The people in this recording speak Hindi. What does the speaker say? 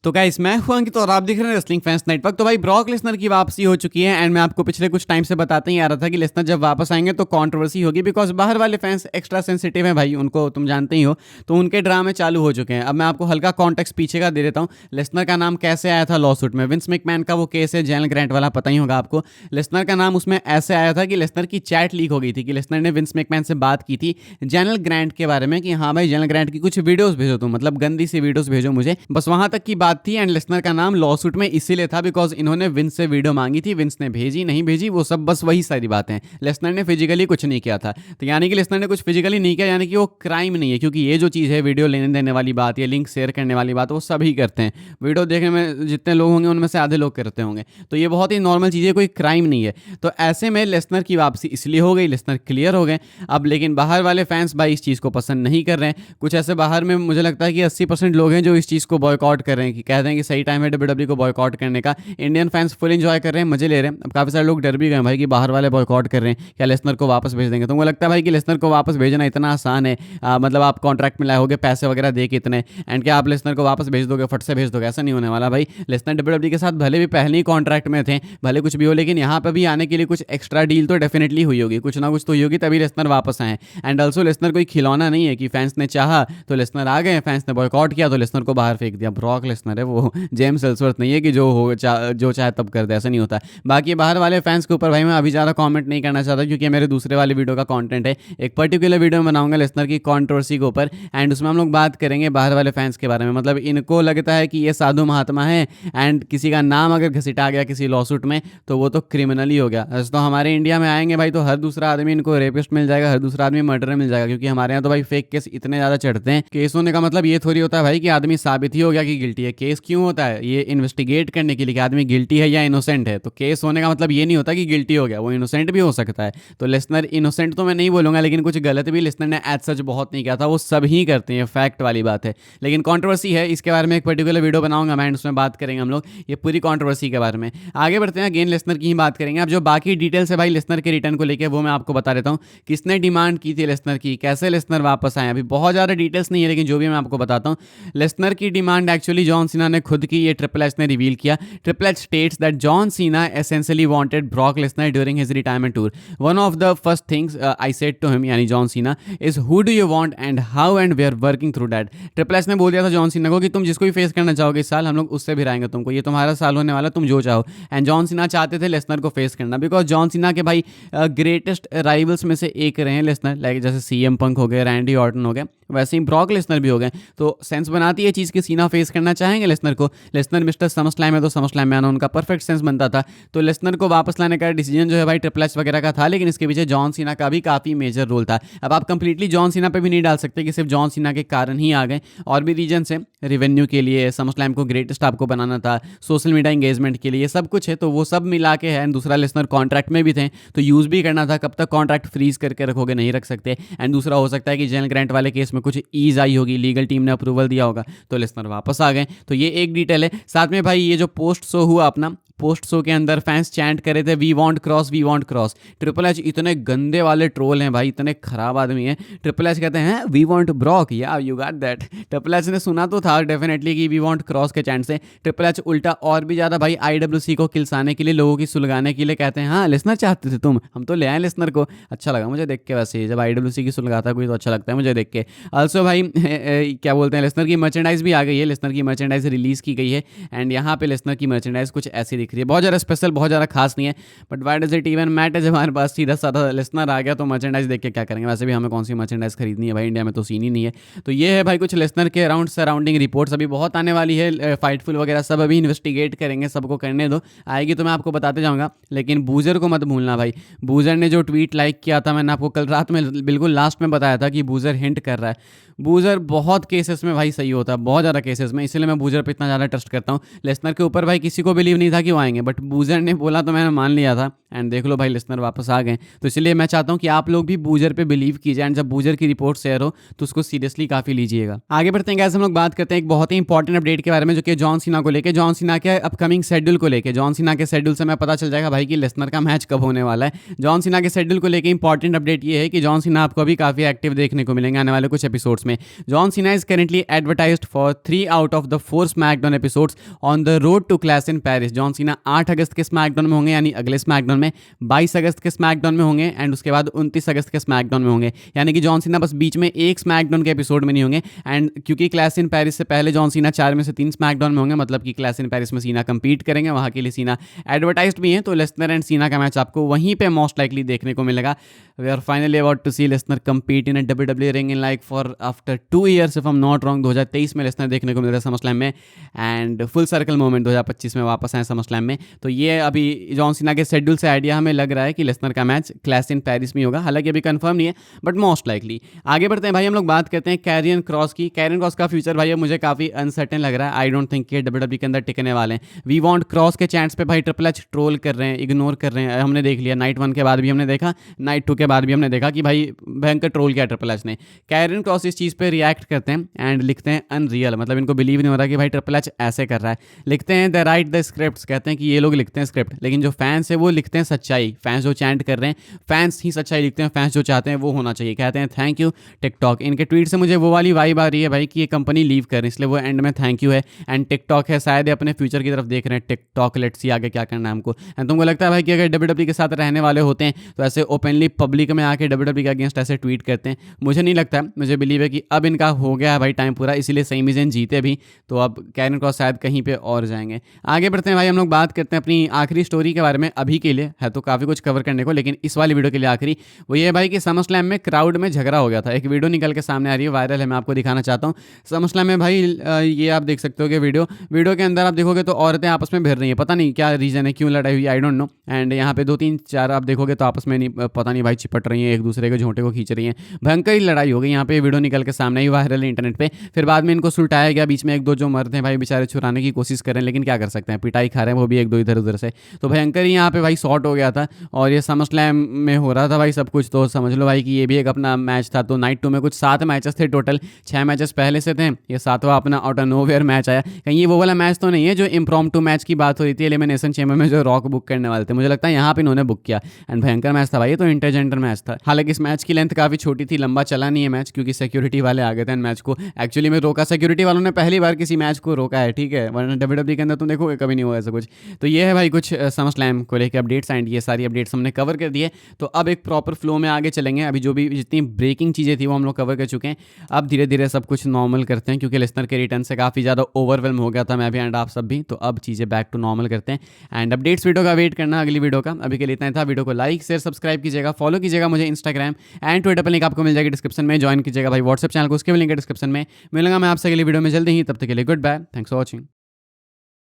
तो गाइस मैं हूं अंकित और आप देख रहे हैं रेसलिंग फैंस नेटवर्क। तो भाई ब्रॉक लेसनर की वापसी हो चुकी है एंड मैं आपको पिछले कुछ टाइम से बताते ही आ रहा था कि लेसनर जब वापस आएंगे तो कंट्रोवर्सी होगी, बिकॉज बाहर वाले फैंस एक्स्ट्रा सेंसिटिव हैं भाई, उनको तुम जानते ही हो। तो उनके ड्रामे चालू हो चुके हैं। अब मैं आपको हल्का कॉन्टेक्स्ट पीछे का दे देता हूँ। लेसनर का नाम कैसे आया था लॉ सूट में? विंस मैकमैन का वो केस है जैनल ग्रैंट वाला, पता ही होगा आपको। लेसनर का नाम उसमें ऐसे आया था कि लेसनर की चैट लीक हो गई थी कि लेसनर ने विंस मैकमैन से बात की थी जैनल ग्रैंट के बारे में कि हाँ भाई जैनल ग्रैंट की कुछ वीडियोस भेजो तुम, मतलब गंदी सी वीडियोस भेजो मुझे, बस वहां तक की बात थी। एंड लेसनर का नाम लॉ सूट में इसीलिए था बिकॉज इन्होंने विंस से वीडियो मांगी थी, विंस ने भेजी नहीं भेजी वो सब बस वही सारी बातें। लेसनर ने फिजिकली कुछ नहीं किया था, तो यानी कि लेसनर ने कुछ फिजिकली नहीं किया, यानी कि वो क्राइम नहीं है। क्योंकि ये जो चीज़ है वीडियो लेने देने वाली बात या लिंक शेयर करने वाली बात वो सभी करते हैं। वीडियो देखने में जितने लोग होंगे उनमें से आधे लोग करते होंगे, तो ये बहुत ही नॉर्मल चीज़ है, कोई क्राइम नहीं है। तो ऐसे में लेसनर की वापसी इसलिए हो गई, लेसनर क्लियर हो गए अब। लेकिन बाहर वाले फैंस भाई इस चीज़ को पसंद नहीं कर रहे हैं। कुछ ऐसे बाहर में मुझे लगता है कि 80% लोग हैं जो इस चीज़ को बॉयकॉट कर रहे हैं, कि कहते हैं कि सही टाइम है डब्ल्यूडब्ल्यूई को बॉयकॉट करने का। इंडियन फैंस फुल एंजॉय कर रहे हैं, मजे ले रहे हैं। अब काफ़ी सारे लोग डर भी गए भाई कि बाहर वाले बॉयकॉट कर रहे हैं, क्या लेसनर को वापस भेज देंगे? तो मुझे लगता है भाई कि लेसनर को वापस भेजना इतना आसान है। मतलब आप कॉन्ट्रैक्ट में लाए होगे पैसे वगैरह दे के इतने, एंड क्या आप लेसनर को वापस भेज दोगे, फट से भेज दोगे? ऐसा नहीं होने वाला भाई। लेसनर डब्ल्यूडब्ल्यूई के साथ भले भी पहले ही कॉन्ट्रैक्ट में थे, भले कुछ भी हो, लेकिन यहाँ पे भी आने के लिए कुछ एक्स्ट्रा डील तो डेफिनेटली हुई होगी, कुछ ना कुछ तो हुई होगी, तभी लेसनर वापस आए। एंड ऑल्सो लेसनर कोई खिलौना नहीं है कि फैंस ने चाहा तो लेसनर आ गए, फैंस ने बॉयकॉट किया तो लेसनर को बाहर फेंक दिया। ब्रॉक लेसनर है वो, जेम्स एल्सवर्थ नहीं है कि जो चाहे तब कर दे, ऐसा नहीं होता। बाकी बाहर वाले फैंस के ऊपर भाई मैं अभी ज़्यादा कमेंट नहीं करना चाहता, क्योंकि मेरे दूसरे वाले वीडियो का कंटेंट है। एक पर्टिकुलर वीडियो में बनाऊंगा लेसनर की कंट्रोवर्सी के ऊपर, एंड उसमें हम लोग बात करेंगे बाहर वाले फैंस के बारे में। मतलब इनको लगता है कि ये साधु महात्मा है, एंड किसी का नाम अगर घसीटा गया किसी लॉसूट में तो वो तो क्रिमिनल ही हो गया। तो हमारे इंडिया में आएंगे भाई तो हर दूसरा आदमी इनको रेपिस्ट मिल जाएगा, हर दूसरा आदमी मर्डर मिल जाएगा, क्योंकि हमारे यहाँ तो भाई फेक केस इतने ज़्यादा चढ़ते हैं। केस होने का मतलब ये थोड़ी होता है भाई कि आदमी साबित ही हो गया कि गिल्टी है। केस क्यों होता है? ये इन्वेस्टिगेट करने के लिए कि आदमी गिल्टी है या इनोसेंट है। तो केस होने का मतलब ये नहीं होता कि गिल्टी हो गया, वो इनोसेंट भी हो सकता है। तो लेसनर इनोसेंट तो मैं नहीं बोलूंगा, लेकिन कुछ गलत भी लेसनर ने एज सच बहुत नहीं किया था, वो सब ही करते हैं, फैक्ट वाली बात है। लेकिन कंट्रोवर्सी है, इसके बारे में एक पर्टिकुलर वीडियो बनाऊंगा मैं, उसमें बात करेंगे हम लोग ये पूरी कंट्रोवर्सी के बारे में। आगे बढ़ते हैं, अगेन लेसनर की ही बात करेंगे। अब जो बाकी डिटेल्स है भाई लेसनर के रिटर्न को लेकर वो मैं आपको बता देता हूँ। किसने डिमांड की थी लेसनर की, कैसे लेसनर वापस आए, अभी बहुत ज़्यादा डिटेल्स नहीं है, लेकिन जो भी मैं आपको बताता हूँ। लेसनर की डिमांड एक्चुअली जॉन सीना ने खुद की, ये ट्रिपल एच ने रिवील किया। Triple H states that John Cena essentially wanted Brock Lesnar during his retirement tour. One of the first things I said to him, यानी John Cena, is who do you want and how and we are working through that. Triple H ने बोल दिया था जॉन सीना को कि तुम जिसको भी फेस करना चाहोगे इस साल हम लोग उससे भी रहेंगे तुमको, ये तुम्हारा साल होने वाला, तुम जो चाहो। एंड जॉन सीना चाहते थे लेसनर को फेस करना, बिकॉज जॉन सीना के भाई ग्रेटेस्ट राइवल्स में से एक रहे हैं लेसनर, लाइक जैसे सीएम पंक हो गए, रैंडी ऑर्टन हो गए, वैसे ही ब्रॉक लेसनर भी हो गए। तो सेंस बनाती है चीज़ कि सीना फेस करना चाहेंगे लेसनर को। लेसनर मिस्टर समस्लैम है तो समस्लैम में आना उनका परफेक्ट सेंस बनता था। तो लेसनर को वापस लाने का डिसीजन जो है भाई ट्रिपल एच वगैरह का था, लेकिन इसके पीछे जॉन सीना का भी काफ़ी मेजर रोल था। अब आप कंप्लीटली जॉन सीना पे भी नहीं डाल सकते कि सिर्फ जॉन सीना के कारण ही आ गए, और भी रीजन से, रेवेन्यू के लिए, समस्लैम को ग्रेटेस्ट आपको बनाना था, सोशल मीडिया इंगेजमेंट के लिए, सब कुछ है। तो वो सब मिला के है। दूसरा लेसनर कॉन्ट्रैक्ट में भी थे तो यूज़ भी करना था, कब तक कॉन्ट्रैक्ट फ्रीज करके रखोगे, नहीं रख सकते। एंड दूसरा हो सकता है कि जैनल ग्रैंट वाले केस में कुछ ईज आई होगी, लीगल टीम ने अप्रूवल दिया होगा, तो लेसनर वापस आ गए। तो ये एक डिटेल है। साथ में भाई ये जो पोस्ट शो हुआ अपना, पोस्ट शो के अंदर फैंस चैंट करे थे we want Kross, we want Kross. Triple H इतने गंदे वाले ट्रोल हैं भाई, इतने खराब आदमी हैं। ट्रिपल एच कहते हैं वी वांट ब्रॉक, या you got that. Triple H ने सुना तो था डेफिनेटली कि वी वांट क्रॉस के चैंट से। ट्रिपल एच उल्टा और भी ज़्यादा भाई आईडब्ल्यूसी को किलसाने के लिए, लोगों की सुलगाने के लिए कहते हैं हाँ लेसनर चाहते थे तुम, हम तो ले आए लेसनर को। अच्छा लगा मुझे देख के, वैसे जब आईडब्ल्यूसी की सुलगाता कोई तो अच्छा लगता है मुझे देख के। ऑल्सो भाई क्या बोलते हैं, लेसनर की मर्चेंडाइज भी आ गई है, लेसनर की मर्चेंडाइज रिलीज़ की गई है। एंड यहाँ पे लेसनर की मर्चेंडाइज कुछ ऐसी दिख रही है, बहुत ज़्यादा स्पेशल, बहुत ज़्यादा खास नहीं है, but why does it even matter जब हमारे पास सीधा साधा लेसनर आ गया तो मर्चेंडाइज देख के क्या करेंगे? वैसे भी हमें कौन सी मर्चेंडाइज खरीदनी है भाई, इंडिया में तो सीन ही नहीं है। तो ये है भाई कुछ लेसनर के अराउंड सराउंडिंग रिपोर्ट्स, अभी बहुत आने वाली है, फाइटफुल वगैरह सब अभी इन्वेस्टिगेट करेंगे, सबको करने दो, आएगी तो मैं आपको बताते जाऊँगा। लेकिन बूजर को मत भूलना भाई। बूजर ने जो ट्वीट लाइक किया था, मैंने आपको कल रात में बिल्कुल लास्ट में बताया था कि बूजर हिंट कर रहा है। बूजर बहुत केसेस में भाई सही होता है, बहुत ज़्यादा केसेस में, इसलिए मैं बूजर पे इतना ज़्यादा ट्रस्ट करता हूँ। लेसनर के ऊपर भाई किसी को बिलीव नहीं था कि क्यों आएंगे, बट बूजर ने बोला तो मैंने मान लिया था। एंड देख लो भाई लिसनर वापस आ गए। तो इसलिए मैं चाहता हूँ कि आप लोग भी बूजर पे बिलीव कीजिए, एंड जब बूजर की रिपोर्ट शेयर हो तो उसको सीरियसली काफ़ी लीजिएगा। आगे बढ़ते हैं गाइस, हम लोग बात करते हैं एक बहुत ही इंपॉर्टेंट अपडेट के बारे में, जो कि जॉन सीना को लेके, जॉन सीना के अपकमिंग शेड्यूल को लेके। जॉन सीना के शेड्यूल से मैं पता चल जाएगा भाई कि लिसनर का मैच कब होने वाला है। जॉन सीना के शेड्यूल को लेके इंपॉर्टेंट अपडेट ये है कि जॉन सीना आपको अभी काफ़ी एक्टिव देखने को मिलेंगे आने वाले कुछ एपिसोड्स में। John Cena is currently advertised for 3 out of the 4 SmackDown episodes on the road to Clash in Paris. John Cena 8 अगस्त के स्मैकडाउन में होंगे, यानी अगले स्मैकडाउन में, 22 अगस्त के स्मैकडाउन में होंगे, एंड उसके बाद 29 अगस्त के स्मैकडाउन में होंगे। यानी कि जॉन सीना बस बीच में एक स्मैकडाउन के एपिसोड में नहीं होंगे। एंड क्योंकि क्लैश इन पेरिस से पहले जॉन सीना 4 में से 3 स्मैकडाउन में होंगे, मतलब कि क्लैश इन पेरिस में सीना कंपीट करेंगे, वहाँ के लिए सीना एडवर्टाइज्ड भी है। तो लेसनर एंड सीना का मैच आपको वहीं पे मोस्ट लाइकली देखने को मिलेगा। We are finally about to see Lesnar compete in WWE ring in like for after 2 years if I am not wrong. 2023 में लेसनर देखने को मिल रहा है समरस्लैम में, एंड फुल सर्कल मोमेंट 2025 में वापस आए समरस्लैम में। तो ये अभी जॉन सीना के शेड्यूल से आइडिया हमें लग रहा है कि लेसनर का मैच क्लैश इन पेरिस में होगा, हालांकि अभी कंफर्म नहीं है बट मोस्ट लाइकली। आगे बढ़ते हैं भाई, हम लोग बात करते हैं कैरियन क्रॉस की। कैरियन क्रॉस का फ्यूचर भाई अब मुझे काफी अनसर्टेन लग रहा है। आई डोंट थिंक कि WWE के अंदर टिकने वाले हैं। वी वांट क्रॉस के चैट्स पे भाई ट्रिपल एच ट्रोल कर रहे हैं, इग्नोर कर रहे हैं। हमने देख लिया, नाइट 1 के बाद भी हमने देखा, नाइट 2 के बाद भी हमने देखा कि भाई भयंकर ट्रोल किया ट्रिपल एच ने। कैरियन क्रॉस इस चीज़ पे रिएक्ट करते हैं एंड लिखते हैं अनरियल, मतलब इनको बिलीव नहीं हो रहा कि भाई ट्रिपल एच ऐसे कर रहा है। लिखते हैं द राइट द स्क्रिप्ट, कहते हैं कि ये लोग लिखते हैं स्क्रिप्ट, लेकिन जो फैंस है वो लिखते हैं सच्चाई। फैंस जो चैंट कर रहे हैं, फैंस ही सच्चाई लिखते हैं, फैंस जो चाहते हैं वो होना चाहिए। कहते हैं थैंक यू टिकटॉक। इनके ट्वीट से मुझे वो वाली वाइब आ रही है भाई कि ये कंपनी लीव कर रही है, इसलिए वो एंड में थैंक यू है। एंड टिकटॉक है, शायद ये अपने फ्यूचर की तरफ देख रहे हैं। टिकटॉक लेट्स सी आगे क्या करना है हमको। एंड तुमको लगता है भाई कि अगर WWE के साथ रहने वाले होते हैं तो ऐसे ओपनली पब्लिक में आके WWE के अगेंस्ट ऐसे ट्वीट करते हैं? मुझे नहीं लगता। मुझे बिलीव है कि अब इनका हो गया है भाई टाइम पूरा, इसीलिए सही मिजन जीते भी, तो अब कैरियन क्रॉस शायद कहीं पे और जाएंगे। आगे बढ़ते हैं भाई, हम लोग बात करते हैं अपनी आखिरी स्टोरी के बारे में। अभी के लिए है तो काफ़ी कुछ कवर करने को, लेकिन इस वाली वीडियो के लिए आखिरी वो ये भाई कि समरस्लैम में क्राउड में झगड़ा हो गया था। एक वीडियो निकल के सामने आ रही है, वायरल है, मैं आपको दिखाना चाहता हूँ। समरस्लैम में भाई ये आप देख सकते हो कि वीडियो के अंदर आप देखोगे तो औरतें आपस में भिड़ रही हैं, पता नहीं क्या रीज़न है, क्यों लड़ाई हुई, आई डोंट नो। एंड यहाँ पे 2-3-4 आप देखोगे तो आपस में नहीं, पता नहीं भाई चिपट रही हैं, एक दूसरे के झोंटे को खींच रही हैं, भयंकर ही लड़ाई हो गई। यहाँ पे वीडियो निकल के सामने ही वायरल है इंटरनेट पे। फिर बाद में इनको सुलटाया गया, बीच में 1-2 जो मर्द हैं भाई बेचारे छुड़ाने की कोशिश कर रहे हैं, लेकिन क्या कर सकते हैं, पिटाई खा रहे हैं वो भी 1-2 इधर उधर से। तो भयंकर ही यहाँ पे भाई शॉर्ट हो गया था, और ये समरस्लैम में हो रहा था भाई सब कुछ। तो समझ लो भाई कि ये भी एक अपना मैच था। तो नाइट 2 में कुछ 7 मैचेस थे टोटल, 6 मैचेस पहले से थे, ये 7वां अपना आउट ऑफ नोवेयर मैच आया। कहीं ये वो वाला मैच तो नहीं है जो इम्प्रॉम्प्टू मैच की बात हो रही थी एलिमिनेशन चेंबर में, जो रॉक बुक करने वाले थे? मुझे लगता है यहाँ पे इन्होंने बुक किया, एंड भयंकर मैच था भाई, ये तो इंटरजेंडर मैच था। हालांकि इस मैच की लेंथ काफी छोटी थी, लंबा चला नहीं है मैच, क्योंकि सिक्योरिटी वाले आ गए थे मैच को एक्चुअली में रोका। सिक्योरिटी वालों ने पहली बार किसी मैच को रोका है, ठीक है, वरना WWE के अंदर तुम देखोगे कभी नहीं हुआ ऐसा कुछ। तो ये है भाई कुछ समरस्लैम को लेकर अपडेट्स, एंड ये सारी अपडेट्स हमने कवर कर दिए। तो अब एक प्रॉपर फ्लो में आगे चलेंगे। अभी जो भी जितनी ब्रेकिंग चीज़ें थी वो हम लोग कवर कर चुके हैं। अब धीरे धीरे सब कुछ नॉर्मल करते हैं, क्योंकि लिसनर के रिटर्न से काफ़ी ज़्यादा ओवरवेल्म हो गया था मैं भी एंड आप सब भी। तो अब चीज़ें बैक टू नॉर्मल करते हैं, एंड अपडेट्स वीडियो का वेट करना अगली वीडियो का। अभी के लिए इतना ही था। वीडियो को लाइक शेयर सब्सक्राइब कीजिएगा, फॉलो कीजिएगा मुझे इंस्टाग्राम एंड ट्विटर पर, लिंक आपको मिल जाएगी डिस्क्रिप्शन में। ज्वाइन कीजिएगा भाई व्हाट्सएप चैनल को, उसके भी लिंक है डिस्क्रिप्शन में। मिलूंगा मैं आपसे अगली वीडियो में जल्दी ही, तब तक के लिए goodbye, thanks for watching.